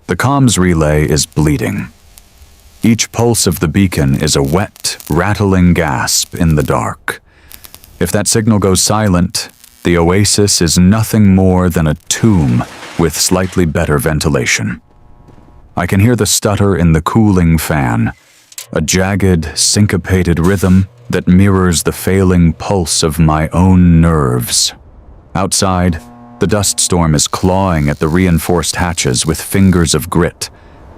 The comms relay is bleeding. Each pulse of the beacon is a wet, rattling gasp in the dark. If that signal goes silent, the oasis is nothing more than a tomb with slightly better ventilation. I can hear the stutter in the cooling fan, a jagged, syncopated rhythm that mirrors the failing pulse of my own nerves. Outside, the dust storm is clawing at the reinforced hatches with fingers of grit,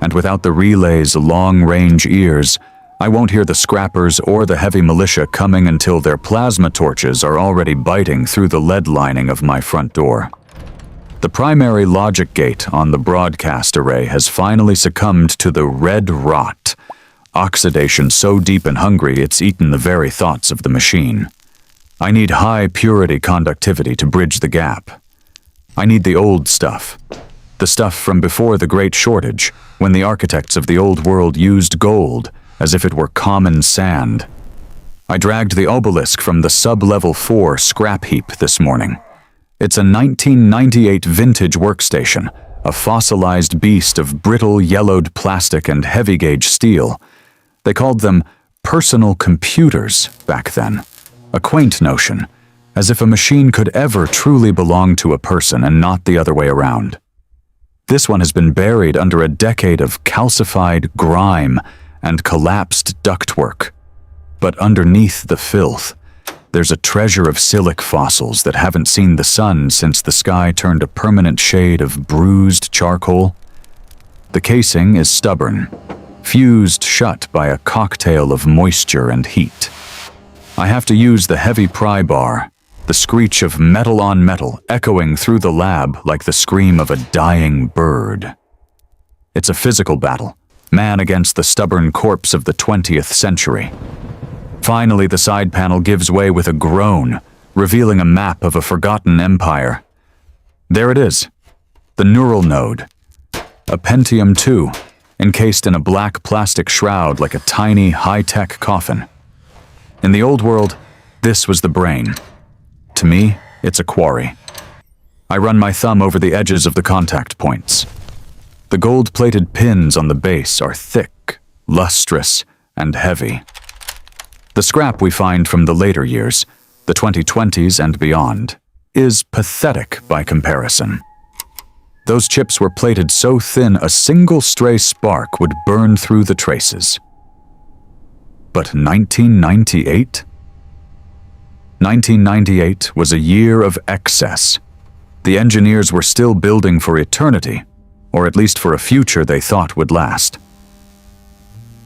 and without the relay's long-range ears, I won't hear the scrappers or the heavy militia coming until their plasma torches are already biting through the lead lining of my front door. The primary logic gate on the broadcast array has finally succumbed to the red rot, oxidation so deep and hungry it's eaten the very thoughts of the machine. I need high-purity conductivity to bridge the gap. I need the old stuff. The stuff from before the Great Shortage, when the architects of the old world used gold as if it were common sand. I dragged the obelisk from the sub-level 4 scrap heap this morning. It's a 1998 vintage workstation, a fossilized beast of brittle yellowed plastic and heavy-gauge steel. They called them personal computers back then, a quaint notion, as if a machine could ever truly belong to a person and not the other way around. This one has been buried under a decade of calcified grime and collapsed ductwork. But underneath the filth, there's a treasure of Silic-Fossils that haven't seen the sun since the sky turned a permanent shade of bruised charcoal. The casing is stubborn, fused shut by a cocktail of moisture and heat. I have to use the heavy pry bar, the screech of metal on metal echoing through the lab like the scream of a dying bird. It's a physical battle, man against the stubborn corpse of the 20th century. Finally, the side panel gives way with a groan, revealing a map of a forgotten empire. There it is, the neural node, a Pentium 2, encased in a black plastic shroud like a tiny, high-tech coffin. In the old world, this was the brain. To me, it's a quarry. I run my thumb over the edges of the contact points. The gold-plated pins on the base are thick, lustrous, and heavy. The scrap we find from the later years, the 2020s and beyond, is pathetic by comparison. Those chips were plated so thin a single stray spark would burn through the traces. But 1998? 1998 was a year of excess. The engineers were still building for eternity, or at least for a future they thought would last.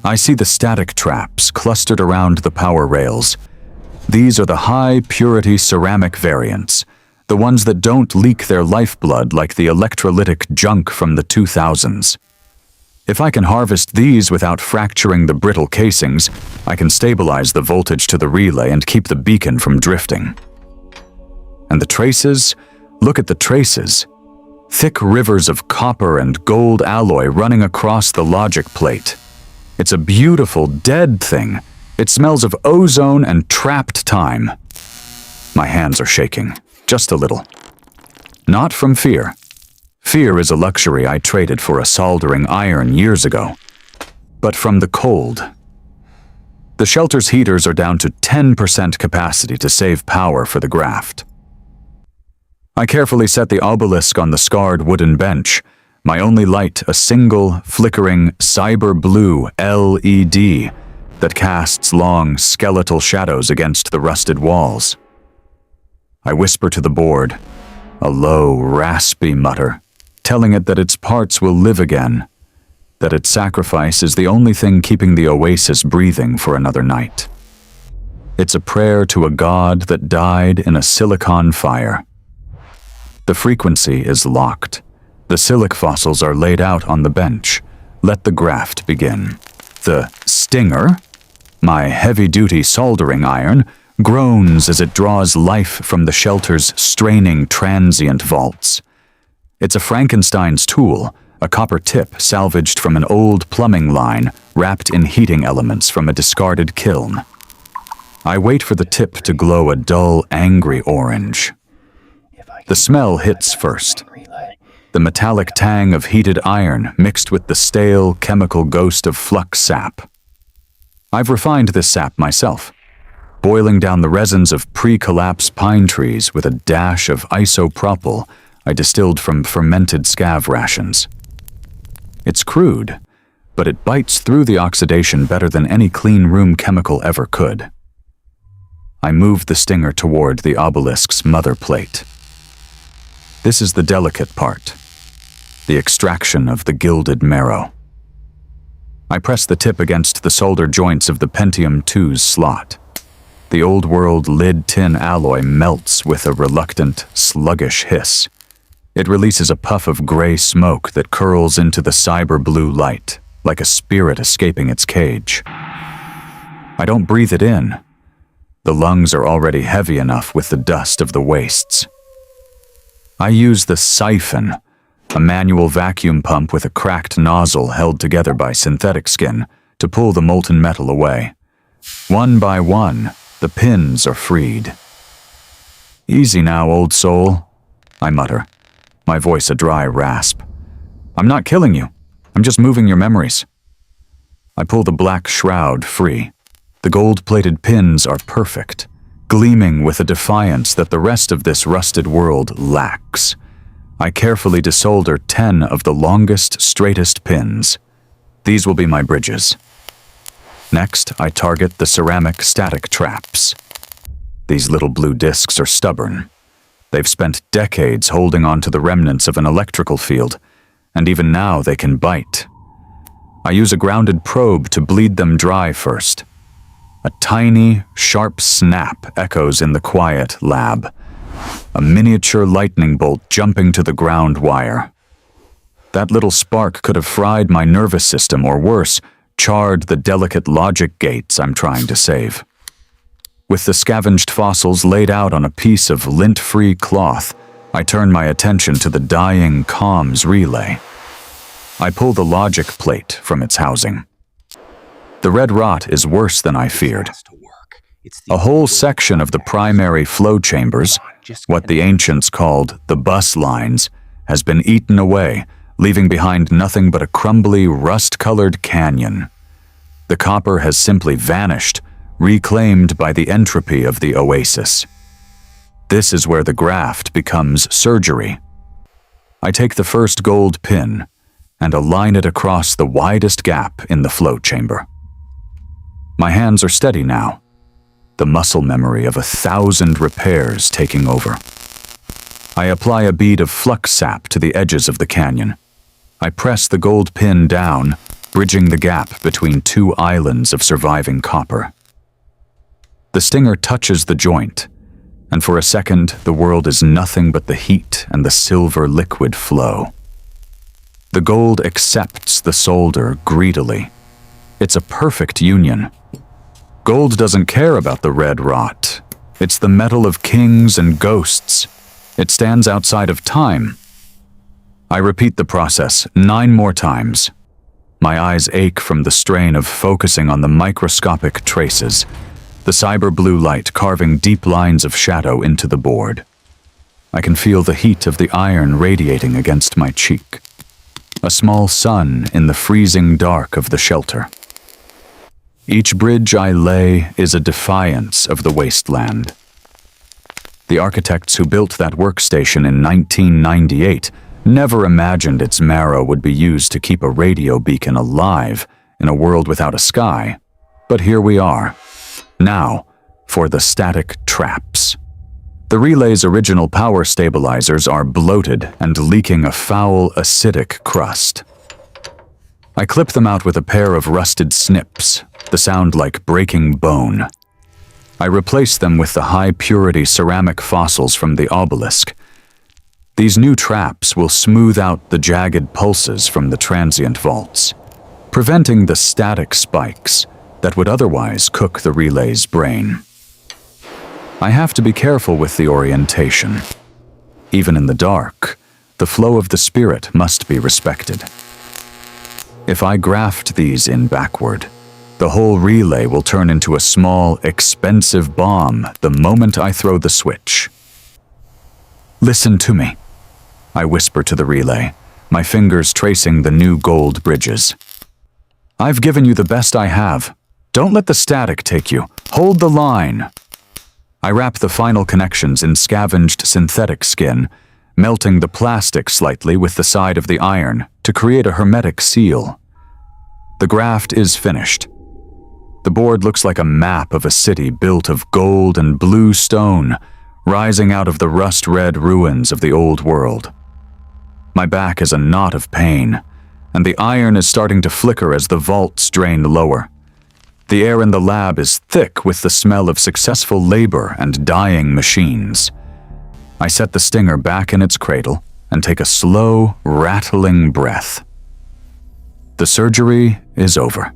I see the static traps clustered around the power rails. These are the high-purity ceramic variants, the ones that don't leak their lifeblood like the electrolytic junk from the 2000s. If I can harvest these without fracturing the brittle casings, I can stabilize the voltage to the relay and keep the beacon from drifting. And the traces? Look at the traces. Thick rivers of copper and gold alloy running across the logic plate. It's a beautiful, dead thing. It smells of ozone and trapped time. My hands are shaking, just a little. Not from fear. Fear is a luxury I traded for a soldering iron years ago. But from the cold. The shelter's heaters are down to 10% capacity to save power for the graft. I carefully set the obelisk on the scarred wooden bench, my only light a single, flickering, cyber-blue LED that casts long, skeletal shadows against the rusted walls. I whisper to the board, a low, raspy mutter, telling it that its parts will live again, that its sacrifice is the only thing keeping the oasis breathing for another night. It's a prayer to a god that died in a silicon fire. The frequency is locked. The Silic-Fossils are laid out on the bench. Let the graft begin. The stinger, my heavy-duty soldering iron, groans as it draws life from the shelter's straining transient vaults. It's a Frankenstein's tool, a copper tip salvaged from an old plumbing line wrapped in heating elements from a discarded kiln. I wait for the tip to glow a dull, angry orange. The smell hits first. the metallic tang of heated iron mixed with the stale, chemical ghost of flux sap. I've refined this sap myself, boiling down the resins of pre-collapse pine trees with a dash of isopropyl I distilled from fermented scav rations. It's crude, but it bites through the oxidation better than any clean room chemical ever could. I moved the stinger toward the obelisk's mother plate. This is the delicate part, the extraction of the gilded marrow. I press the tip against the solder joints of the Pentium 2's slot. The old-world lid-tin alloy melts with a reluctant, sluggish hiss. It releases a puff of gray smoke that curls into the cyber-blue light, like a spirit escaping its cage. I don't breathe it in. The lungs are already heavy enough with the dust of the wastes. I use the siphon, a manual vacuum pump with a cracked nozzle held together by synthetic skin, to pull the molten metal away. One by one, the pins are freed. "Easy now, old soul," I mutter, my voice a dry rasp. "I'm not killing you. I'm just moving your memories." I pull the black shroud free. The gold-plated pins are perfect, gleaming with a defiance that the rest of this rusted world lacks. I carefully desolder 10 of the longest, straightest pins. These will be my bridges. Next, I target the ceramic static traps. These little blue discs are stubborn. They've spent decades holding on to the remnants of an electrical field, and even now they can bite. I use a grounded probe to bleed them dry first. A tiny, sharp snap echoes in the quiet lab. A miniature lightning bolt jumping to the ground wire. That little spark could have fried my nervous system, or worse, charred the delicate logic gates I'm trying to save. With the scavenged fossils laid out on a piece of lint-free cloth, I turn my attention to the dying comms relay. I pull the logic plate from its housing. The red rot is worse than I feared. A whole section of the primary flow chambers, what the ancients called the bus lines, has been eaten away, leaving behind nothing but a crumbly, rust-colored canyon. The copper has simply vanished, reclaimed by the entropy of the oasis. This is where the graft becomes surgery. I take the first gold pin and align it across the widest gap in the flow chamber. My hands are steady now, the muscle memory of 1,000 repairs taking over. I apply a bead of flux sap to the edges of the canyon. I press the gold pin down, bridging the gap between two islands of surviving copper. The stinger touches the joint, and for a second the world is nothing but the heat and the silver liquid flow. The gold accepts the solder greedily. It's a perfect union. Gold doesn't care about the red rot. It's the metal of kings and ghosts. It stands outside of time. I repeat the process 9 more times. My eyes ache from the strain of focusing on the microscopic traces, the cyber blue light carving deep lines of shadow into the board. I can feel the heat of the iron radiating against my cheek. A small sun in the freezing dark of the shelter. Each bridge I lay is a defiance of the Wasteland. The architects who built that workstation in 1998 never imagined its marrow would be used to keep a radio beacon alive in a world without a sky. But here we are. Now, for the static traps. The relay's original power stabilizers are bloated and leaking a foul, acidic crust. I clip them out with a pair of rusted snips, the sound like breaking bone. I replace them with the high-purity ceramic fossils from the obelisk. These new traps will smooth out the jagged pulses from the transient vaults, preventing the static spikes that would otherwise cook the relay's brain. I have to be careful with the orientation. Even in the dark, the flow of the spirit must be respected. If I graft these in backward, the whole relay will turn into a small, expensive bomb the moment I throw the switch. Listen to me. I whisper to the relay, my fingers tracing the new gold bridges. "I've given you the best I have. Don't let the static take you. Hold the line." I wrap the final connections in scavenged synthetic skin, melting the plastic slightly with the side of the iron to create a hermetic seal. The graft is finished. The board looks like a map of a city built of gold and blue stone, rising out of the rust-red ruins of the old world. My back is a knot of pain, and the iron is starting to flicker as the vaults drain lower. The air in the lab is thick with the smell of successful labor and dying machines. I set the stinger back in its cradle and take a slow, rattling breath. The surgery is over.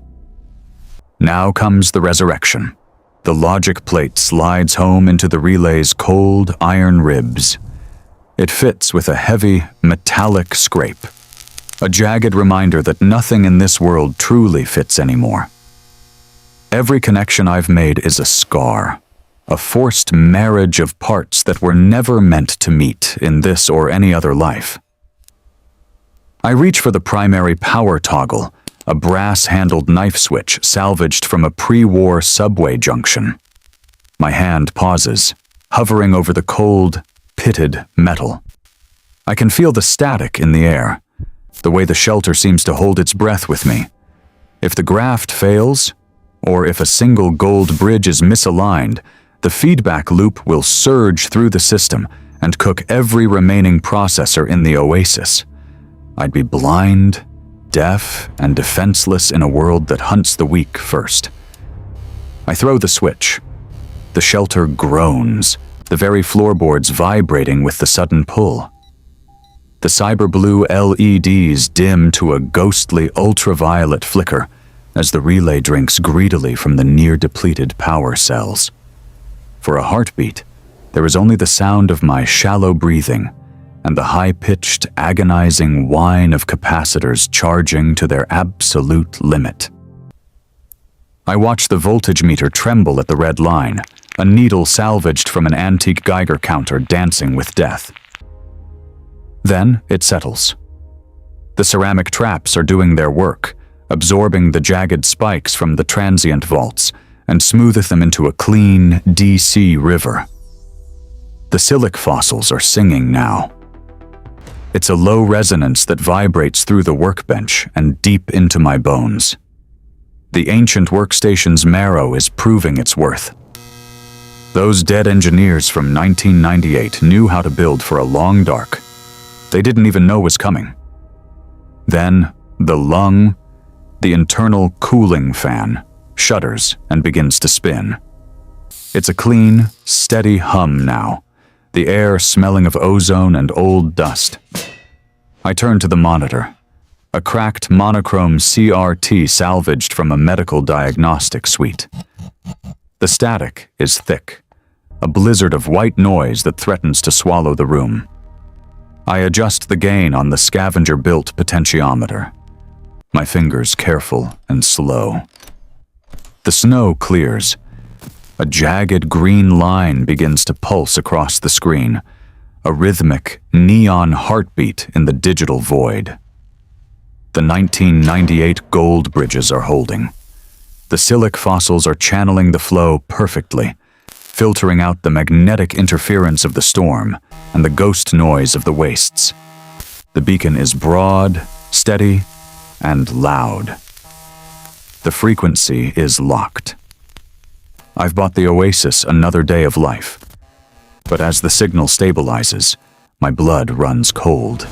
Now comes the resurrection. The logic plate slides home into the relay's cold iron ribs. It fits with a heavy, metallic scrape, a jagged reminder that nothing in this world truly fits anymore. Every connection I've made is a scar, a forced marriage of parts that were never meant to meet in this or any other life. I reach for the primary power toggle, a brass-handled knife switch salvaged from a pre-war subway junction. My hand pauses, hovering over the cold, pitted metal. I can feel the static in the air, the way the shelter seems to hold its breath with me. If the graft fails, or if a single gold bridge is misaligned, the feedback loop will surge through the system and cook every remaining processor in the oasis. I'd be blind, deaf, and defenseless in a world that hunts the weak first. I throw the switch. The shelter groans, the very floorboards vibrating with the sudden pull. The cyber-blue LEDs dim to a ghostly ultraviolet flicker as the relay drinks greedily from the near-depleted power cells. For a heartbeat, there is only the sound of my shallow breathing and the high-pitched, agonizing whine of capacitors charging to their absolute limit. I watch the voltage meter tremble at the red line, a needle salvaged from an antique Geiger counter dancing with death. Then it settles. The ceramic traps are doing their work, absorbing the jagged spikes from the transient vaults and smootheth them into a clean DC river. The Silic-Fossils are singing now. It's a low resonance that vibrates through the workbench and deep into my bones. The ancient workstation's marrow is proving its worth. Those dead engineers from 1998 knew how to build for a long dark they didn't even know was coming. Then, the lung, the internal cooling fan, shudders and begins to spin. It's a clean, steady hum now, the air smelling of ozone and old dust. I turn to the monitor, a cracked monochrome CRT salvaged from a medical diagnostic suite. The static is thick, a blizzard of white noise that threatens to swallow the room. I adjust the gain on the scavenger-built potentiometer, my fingers careful and slow. The snow clears. A jagged green line begins to pulse across the screen, a rhythmic, neon heartbeat in the digital void. The 1998 gold bridges are holding. The Silic-Fossils are channeling the flow perfectly, filtering out the magnetic interference of the storm and the ghost noise of the wastes. The beacon is broad, steady, and loud. The frequency is locked. I've bought the oasis another day of life, but as the signal stabilizes, my blood runs cold.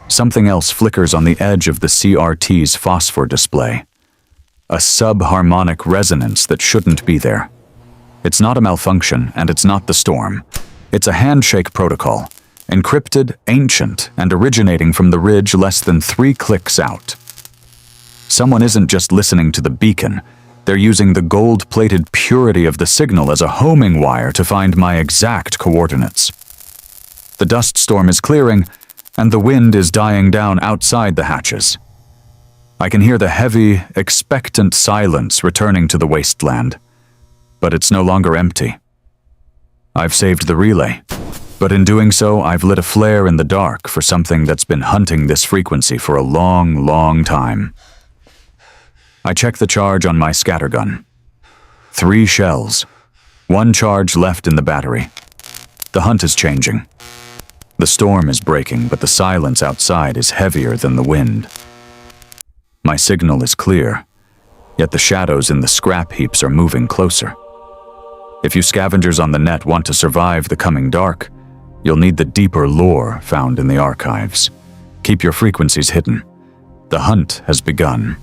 Something else flickers on the edge of the CRT's phosphor display, a subharmonic resonance that shouldn't be there. It's not a malfunction, and it's not the storm. It's a handshake protocol, encrypted, ancient, and originating from the ridge less than 3 clicks out. Someone isn't just listening to the beacon, they're using the gold-plated purity of the signal as a homing wire to find my exact coordinates. The dust storm is clearing, and the wind is dying down outside the hatches. I can hear the heavy, expectant silence returning to the wasteland, but it's no longer empty. I've saved the relay, But in doing so, I've lit a flare in the dark for something that's been hunting this frequency for a long, long time. I check the charge on my scattergun. 3 shells. 1 charge left in the battery. The hunt is changing. The storm is breaking, but the silence outside is heavier than the wind. My signal is clear, yet the shadows in the scrap heaps are moving closer. If you scavengers on the net want to survive the coming dark, you'll need the deeper lore found in the archives. Keep your frequencies hidden. The hunt has begun.